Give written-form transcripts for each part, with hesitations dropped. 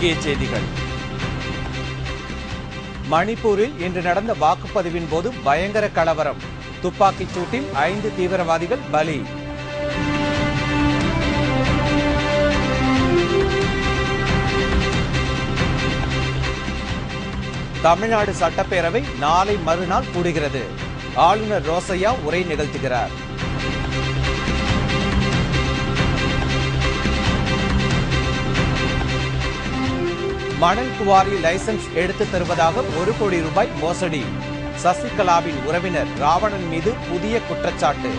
முக்கிய செய்திகள். மணிப்பூரில் இன்று நடந்த வாக்குப்பதிவின் போது பயங்கர கலவரம். துப்பாக்கிச் சூட்டில் 5 தீவிரவாதிகள் பலி. தமிழ்நாடு சட்டப்பேரவை நாளை மறுநாள் கூடுகிறது. ஆளுநர் ரோசையா உரை நிகழ்த்துகிறார். மணல் குவாரி லைசன்ஸ் எடுத்து தருவதாக 1 கோடி ரூபாய் மோசடி. சசிகலாவின் உறவினர் ராவணன் மீது புதிய குற்றச்சாட்டு.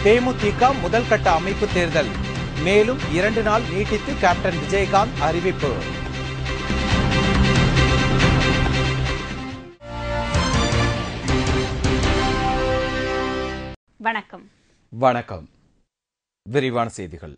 தேமுதிக முதல் கட்ட அமைப்பு தேர்தல் மேலும் 2 நாள் நீட்டித்து கேப்டன் விஜயகாந்த் அறிவிப்பு. வணக்கம். விரிவான செய்திகள்.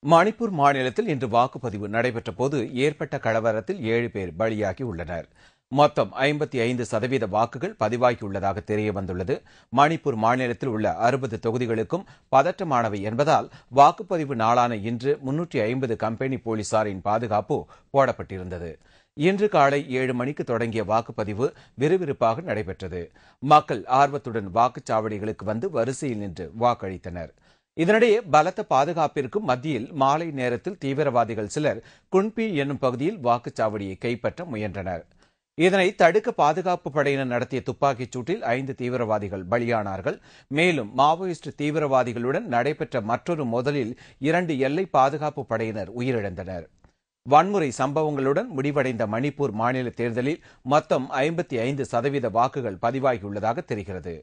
மணிப்பூர் மாநிலத்தில் இன்று வாக்குப்பதிவு நடைபெற்ற போது ஏற்பட்ட கலவரத்தில் 7 பேர் பலியாகி உள்ளனர். மொத்தம் 55% வாக்குகள் பதிவாகியுள்ளதாக தெரியவந்துள்ளது. மணிப்பூர் மாநிலத்தில் உள்ள 60 தொகுதிகளுக்கும் பதற்றமானவை என்பதால் வாக்குப்பதிவு நாளான இன்று 350 கம்பெனி போலீசாரின் பாதுகாப்பு போடப்பட்டிருந்தது. இன்று காலை 7 மணிக்கு தொடங்கிய வாக்குப்பதிவு விறுவிறுப்பாக நடைபெற்றது. மக்கள் ஆர்வத்துடன் வாக்குச்சாவடிகளுக்கு வந்து வரிசையில் நின்று வாக்களித்தனர். இதனிடையே பலத்த பாதுகாப்பிற்கும் மத்தியில் மாலை நேரத்தில் தீவிரவாதிகள் சிலர் குன்பி என்னும் பகுதியில் வாக்குச்சாவடியை கைப்பற்ற முயன்றனர். இதனை தடுக்க பாதுகாப்பு படையினர் நடத்திய துப்பாக்கிச் சூட்டில் 5 தீவிரவாதிகள் பலியானார்கள். மேலும் மாவோயிஸ்ட் தீவிரவாதிகளுடன் நடைபெற்ற மற்றொரு மோதலில் 2 எல்லை பாதுகாப்பு படையினர் உயிரிழந்தனர். வன்முறை சம்பவங்களுடன் முடிவடைந்த மணிப்பூர் மாநில தேர்தலில் மொத்தம் 55% வாக்குகள் பதிவாகியுள்ளதாக தெரிகிறது.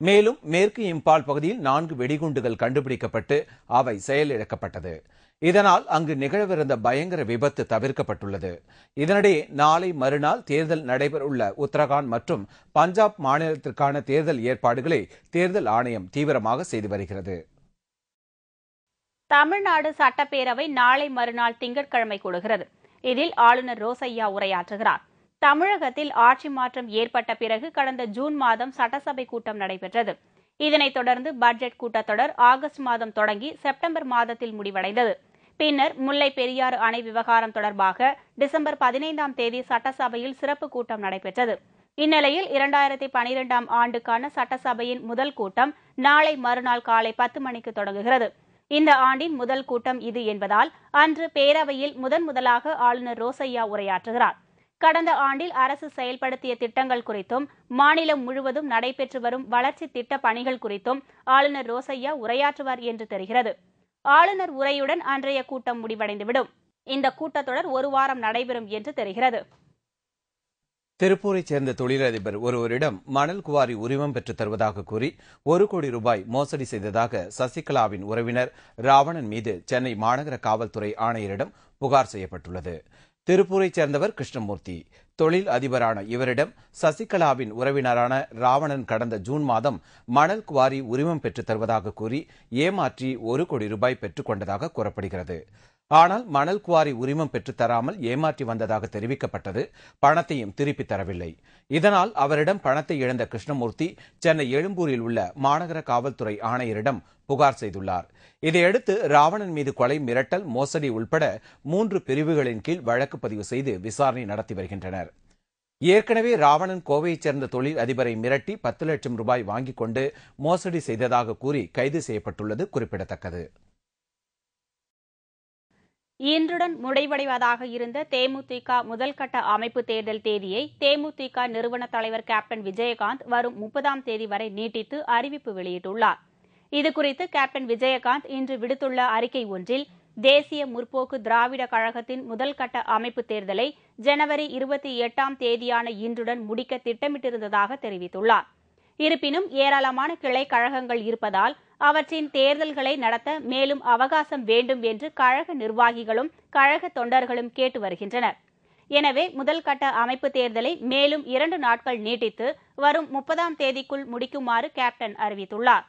மேலும் மேற்கு இம்பால் பகுதியில் 4 வெடிகுண்டுகள் கண்டுபிடிக்கப்பட்டு அவை செயலிழக்கப்பட்டது. இதனால் அங்கு நிகழவிருந்த பயங்கர விபத்து தவிர்க்கப்பட்டுள்ளது. இதனிடையே நாளை மறுநாள் தேர்தல் நடைபெறவுள்ள உத்தரகாண்ட் மற்றும் பஞ்சாப் மாநிலத்திற்கான தேர்தல் ஏற்பாடுகளை தேர்தல் ஆணையம் தீவிரமாக செய்து வருகிறது. தமிழ்நாடு சட்டப்பேரவை நாளை மறுநாள் திங்கட்கிழமை கூடுகிறது. இதில் ஆளுநர் ரோசையா உரையாற்றுகிறார். தமிழகத்தில் ஆட்சி மாற்றம் ஏற்பட்ட பிறகு கடந்த ஜூன் மாதம் சட்டசபை கூட்டம் நடைபெற்றது. இதனைத் தொடர்ந்து பட்ஜெட் கூட்டத்தொடர் ஆகஸ்ட் மாதம் தொடங்கி செப்டம்பர் மாதத்தில் முடிவடைந்தது. பின்னர் முல்லை பெரியாறு அணை விவகாரம் தொடர்பாக டிசம்பர் 15ஆம் தேதி சட்டசபையில் சிறப்பு கூட்டம் நடைபெற்றது. இந்நிலையில் 2012ஆம் ஆண்டுக்கான சட்டசபையின் முதல் கூட்டம் நாளை மறுநாள் காலை 10 மணிக்கு தொடங்குகிறது. இந்த ஆண்டின் முதல் கூட்டம் இது என்பதால் அன்று பேரவையில் முதலாக ஆளுநர் ரோசையா உரையாற்றுகிறார். கடந்த ஆண்டில் அரசு செயல்படுத்திய திட்டங்கள் குறித்தும் மாநிலம் முழுவதும் நடைபெற்று வரும் வளர்ச்சி திட்ட பணிகள் குறித்தும் ஆளுநர் ரோசையா உரையாற்றுவார் என்று தெரிகிறது. ஆளுநர் உரையுடன் அன்றைய கூட்டம் முடிவடைந்துவிடும். இந்த கூட்டத்தொடர் 1 வாரம் நடைபெறும் என்று தெரிகிறது. திருப்பூரைச் சேர்ந்த தொழிலதிபர் ஒருவரிடம் மணல் குவாரி உரிமம் பெற்றுத் தருவதாக கூறி 1 கோடி ரூபாய் மோசடி செய்ததாக சசிகலாவின் உறவினர் ராவணன் மீது சென்னை மாநகர காவல்துறை ஆணையரிடம் புகார் செய்யப்பட்டுள்ளது. திருப்பூரைச் சேர்ந்தவர் கிருஷ்ணமூர்த்தி. தொழில் அதிபரான இவரிடம் சசிகலாவின் உறவினரான ராவணன் கடந்த ஜூன் மாதம் மணல் குவாரி உரிமம் பெற்றுத் தருவதாக கூறி ஏமாற்றி 1 கோடி ரூபாய் பெற்றுக் கொண்டதாக கூறப்படுகிறது. ஆனால் மணல் குவாரி உரிமம் பெற்றுத் தராமல் ஏமாற்றி வந்ததாக தெரிவிக்கப்பட்டது. பணத்தையும் திருப்பித் தரவில்லை. இதனால் அவரிடம் பணத்தை இழந்த கிருஷ்ணமூர்த்தி சென்னை எழும்பூரில் உள்ள மாநகர காவல்துறை ஆணையரிடம் புகார் செய்துள்ளார். இதையடுத்து ராவணன் மீது கொலை, மிரட்டல், மோசடி உள்பட 3 பிரிவுகளின் கீழ் வழக்கு பதிவு செய்து விசாரணை நடத்தி வருகின்றனர். ஏற்கனவே ராவணன் கோவையைச் சேர்ந்த தொழில் அதிபரை மிரட்டி 10 லட்சம் ரூபாய் வாங்கிக் கொண்டு மோசடி செய்ததாக கூறி கைது செய்யப்பட்டுள்ளது குறிப்பிடத்தக்கது. இன்றுடன் முடிவடைவதாக இருந்த தேமுதிக முதல்கட்ட அமைப்பு தேர்தல் தேதியை தேமுதிக நிறுவன தலைவர் கேப்டன் விஜயகாந்த் வரும் 30ஆம் தேதி வரை நீட்டித்து அறிவிப்பு வெளியிட்டுள்ளார். இதுகுறித்து கேப்டன் விஜயகாந்த் இன்று விடுத்துள்ள அறிக்கை ஒன்றில் தேசிய முற்போக்கு திராவிட கழகத்தின் முதல்கட்ட அமைப்பு தேர்தலை ஜனவரி 28ஆம் தேதியான இன்றுடன் முடிக்க திட்டமிட்டிருந்ததாக தெரிவித்துள்ளார். இருப்பினும் ஏராளமான கிளை கழகங்கள் இருப்பதால் அவற்றின் தேர்தல்களை நடத்த மேலும் அவகாசம் வேண்டும் என்று கழக நிர்வாகிகளும் கழக தொண்டர்களும் கேட்டு வருகின்றனர். எனவே முதல்கட்ட அமைப்பு தேர்தலை மேலும் 2 நாட்கள் நீட்டித்து வரும் 30ஆம் தேதிக்குள் முடிக்குமாறு கேப்டன் அறிவித்துள்ளார்.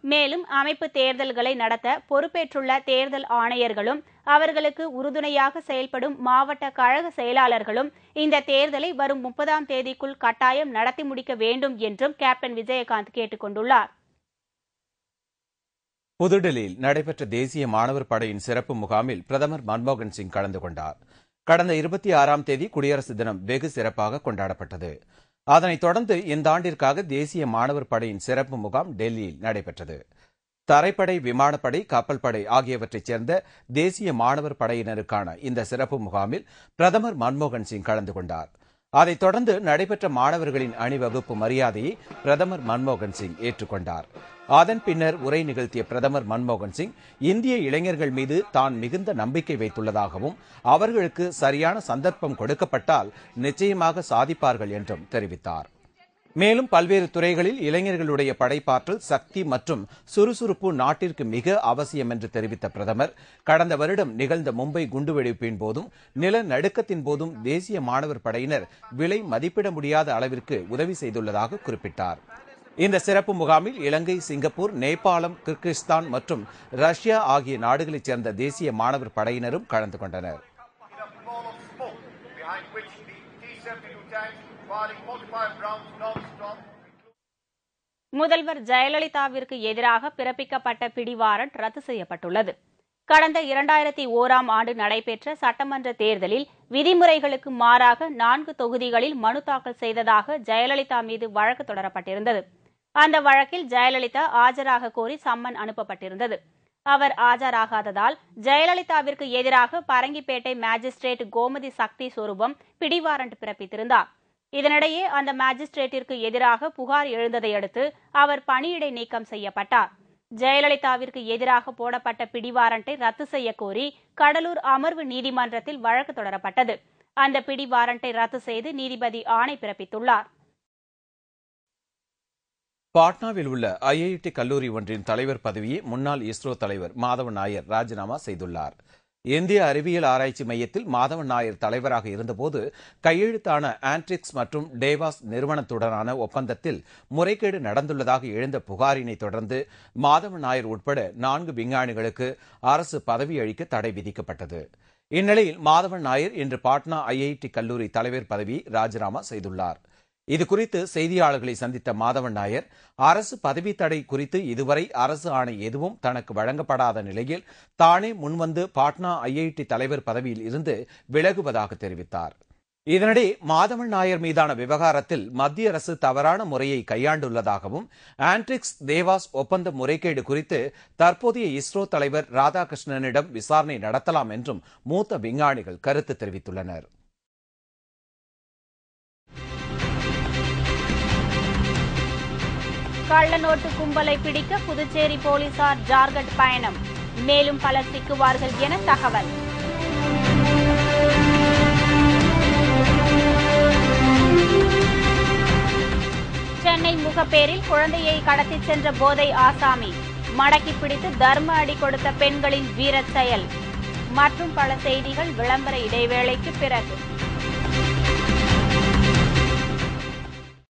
மேலும் அமைப்பு தேர்தல்களை நடத்த பொறுப்பேற்றுள்ள தேர்தல் ஆணையர்களும் அவர்களுக்கு உறுதுணையாக செயல்படும் மாவட்ட கழக செயலாளர்களும் இந்த தேர்தலை வரும் 30ஆம் தேதிக்குள் கட்டாயம் நடத்தி முடிக்க வேண்டும் என்றும் கேப்டன் விஜயகாந்த் கேட்டுக் கொண்டுள்ளார். புதுடில்லியில் நடைபெற்ற தேசிய மாணவர் படையின் சிறப்பு முகாமில் பிரதமர் மன்மோகன் சிங் கலந்து கொண்டார். கடந்த 26ஆம் தேதி குடியரசு தினம் வெகு சிறப்பாக கொண்டாடப்பட்டது. அதனைத் தொடர்ந்து இந்த ஆண்டிற்காக தேசிய மாணவர் படையின் சிறப்பு முகாம் டெல்லியில் நடைபெற்றது. தரைப்படை, விமானப்படை, கப்பல் படை ஆகியவற்றைச் சேர்ந்த தேசிய மாணவர் படையினருக்கான இந்த சிறப்பு முகாமில் பிரதமர் மன்மோகன் சிங் கலந்து கொண்டார். அதைத் தொடர்ந்து நடைபெற்ற மாணவர்களின் அணிவகுப்பு மரியாதையை பிரதமர் மன்மோகன் சிங் ஏற்றுக்கொண்டார். அதன் பின்னர் உரை நிகழ்த்திய பிரதமர் மன்மோகன் சிங் இந்திய இளைஞர்கள் மீது தான் மிகுந்த நம்பிக்கை வைத்துள்ளதாகவும் அவர்களுக்கு சரியான சந்தர்ப்பம் கொடுக்கப்பட்டால் நிச்சயமாக சாதிப்பார்கள் என்றும் தெரிவித்தார். மேலும் பல்வேறு துறைகளில் இளைஞர்களுடைய படைப்பாற்றல், சக்தி மற்றும் சுறுசுறுப்பு நாட்டிற்கு மிக அவசியம் என்று தெரிவித்த பிரதமர், கடந்த வருடம் நிகழ்ந்த மும்பை குண்டுவெடிப்பின் போதும் நிலநடுக்கத்தின் போதும் தேசிய மாணவர் படையினர் விலை மதிப்பிட முடியாத அளவிற்கு உதவி செய்துள்ளதாக குறிப்பிட்டார். இந்த சிறப்பு முகாமில் இலங்கை, சிங்கப்பூர், நேபாளம், கிர்கிஸ்தான் மற்றும் ரஷ்யா ஆகிய நாடுகளைச் சேர்ந்த தேசிய மாணவர் படையினரும் கலந்து கொண்டனர். முதல்வர் ஜெயலலிதாவிற்கு எதிராக பிறப்பிக்கப்பட்ட பிடிவாரண்ட் ரத்து செய்யப்பட்டுள்ளது. கடந்த 2001ஆம் ஆண்டு நடைபெற்ற சட்டமன்ற தேர்தலில் விதிமுறைகளுக்கு மாறாக 4 தொகுதிகளில் மனு தாக்கல் செய்ததாக ஜெயலலிதா மீது வழக்கு தொடரப்பட்டிருந்தது. அந்த வழக்கில் ஜெயலலிதா ஆஜராக கோரி சம்மன் அனுப்பப்பட்டிருந்தது. அவர் ஆஜராகாததால் ஜெயலலிதாவிற்கு எதிராக பரங்கிப்பேட்டை மாஜிஸ்ட்ரேட் கோமதி சக்தி சொரூபம் பிடிவாரண்ட் பிறப்பித்திருந்தார். இதனிடையே அந்த மாஜிஸ்ட்ரேட்டிற்கு எதிராக புகார் எழுந்ததை அடுத்து அவர் பணியிடை நீக்கம் செய்யப்பட்டார். ஜெயலலிதாவிற்கு எதிராக போடப்பட்ட பிடிவாரண்டை ரத்து செய்ய கோரி கடலூர் அமர்வு நீதிமன்றத்தில் வழக்கு தொடரப்பட்டது. அந்த பிடிவாரண்டை ரத்து செய்து நீதிபதி ஆணை பிறப்பித்துள்ளார். பாட்னாவில் உள்ள ஐஐடி கல்லூரி ஒன்றின் தலைவர் பதவியை முன்னாள் இஸ்ரோ தலைவர் மாதவன் நாயர் ராஜினாமா செய்துள்ளார். இந்திய அறிவியல் ஆராய்ச்சி மையத்தில் மாதவன் நாயர் தலைவராக இருந்தபோது கையெழுத்தான ஆண்ட்ரிக்ஸ் மற்றும் டேவாஸ் நிறுவனத்துடனான ஒப்பந்தத்தில் முறைகேடு நடந்துள்ளதாக எழுந்த புகாரினை தொடர்ந்து மாதவன் நாயர் உட்பட 4 விஞ்ஞானிகளுக்கு அரசு பதவி அளிக்க தடை விதிக்கப்பட்டது. இந்நிலையில் மாதவன் நாயர் இன்று பாட்னா ஐஐடி கல்லூரி தலைவர் பதவியை ராஜினாமா செய்துள்ளார். இதுகுறித்து செய்தியாளர்களை சந்தித்த மாதவன் நாயர், அரசு பதவி தடை குறித்து இதுவரை அரசு ஆணை எதுவும் தனக்கு வழங்கப்படாத நிலையில் தானே முன்வந்து பாட்னா ஐஐடி தலைவர் பதவியில் இருந்து விலகுவதாக தெரிவித்தார். இதனிடையே மாதவன் நாயர் மீதான விவகாரத்தில் மத்திய அரசு தவறான முறையை கையாண்டுள்ளதாகவும் ஆண்ட்ரிக்ஸ் தேவாஸ் ஒப்பந்த முறைகேடு குறித்து தற்போதைய இஸ்ரோ தலைவர் ராதாகிருஷ்ணனிடம் விசாரணை நடத்தலாம் என்றும் மூத்த விஞ்ஞானிகள் கருத்து தெரிவித்துள்ளனர். கள்ளநோட்டு கும்பலை பிடிக்க புதுச்சேரி போலீசார் ஜார்க்கண்ட் பயணம், மேலும் பலர் சிக்குவார்கள் என தகவல். சென்னை முகப்பேரில் குழந்தையை கடத்திச் சென்ற போதை ஆசாமி, மடக்கி பிடித்து தர்ம அடி கொடுத்த பெண்களின் வீரச் செயல் மற்றும் பல செய்திகள் விளம்பர இடைவேளைக்கு பிறகு.